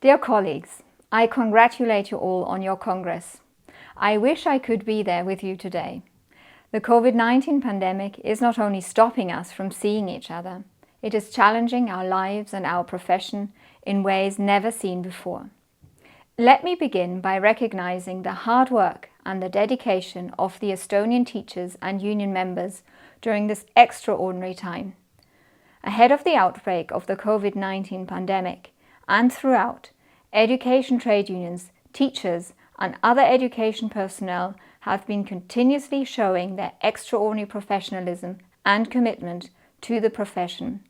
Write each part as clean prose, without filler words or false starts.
Dear colleagues, I congratulate you all on your Congress. I wish I could be there with you today. The COVID-19 pandemic is not only stopping us from seeing each other, it is challenging our lives and our profession in ways never seen before. Let me begin by recognizing the hard work and the dedication of the Estonian teachers and union members during this extraordinary time. Ahead of the outbreak of the COVID-19 pandemic and throughout, education trade unions, teachers and other education personnel have been continuously showing their extraordinary professionalism and commitment to the profession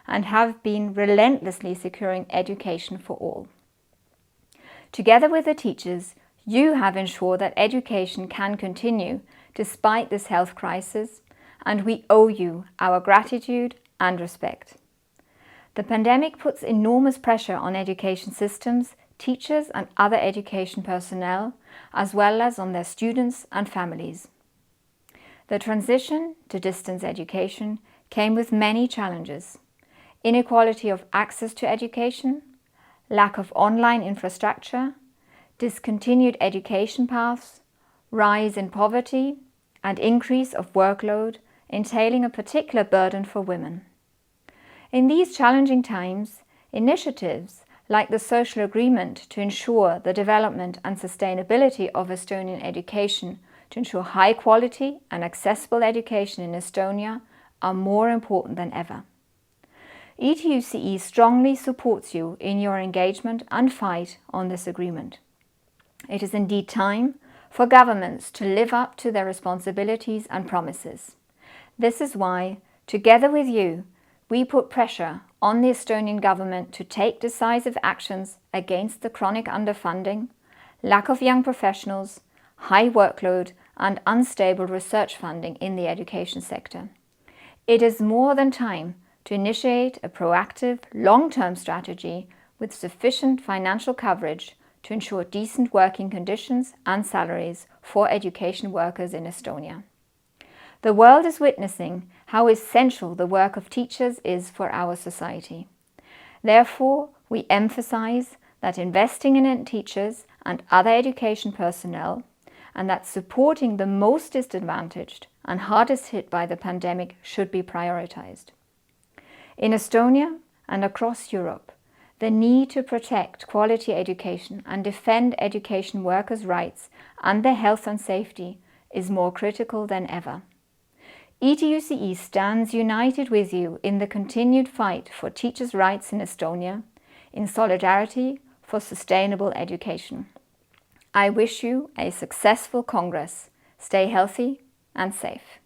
and have been relentlessly securing education for all. Together with the teachers, you have ensured that education can continue despite this health crisis, and we owe you our gratitude and respect. The pandemic puts enormous pressure on education systems, teachers and other education personnel, as well as on their students and families. The transition to distance education came with many challenges: inequality of access to education, lack of online infrastructure, discontinued education paths, rise in poverty, and increase of workload, entailing a particular burden for women. In these challenging times, initiatives like the social agreement to ensure the development and sustainability of Estonian education, to ensure high quality and accessible education in Estonia, are more important than ever. ETUCE strongly supports you in your engagement and fight on this agreement. It is indeed time for governments to live up to their responsibilities and promises. This is why, together with you, we put pressure on the Estonian government to take decisive actions against the chronic underfunding, lack of young professionals, high workload and unstable research funding in the education sector. It is more than time to initiate a proactive, long-term strategy with sufficient financial coverage to ensure decent working conditions and salaries for education workers in Estonia. The world is witnessing how essential the work of teachers is for our society. Therefore, we emphasize that investing in teachers and other education personnel, and that supporting the most disadvantaged and hardest hit by the pandemic should be prioritized. In Estonia and across Europe, the need to protect quality education and defend education workers' rights and their health and safety is more critical than ever. ETUCE stands united with you in the continued fight for teachers' rights in Estonia, in solidarity for sustainable education. I wish you a successful Congress. Stay healthy and safe.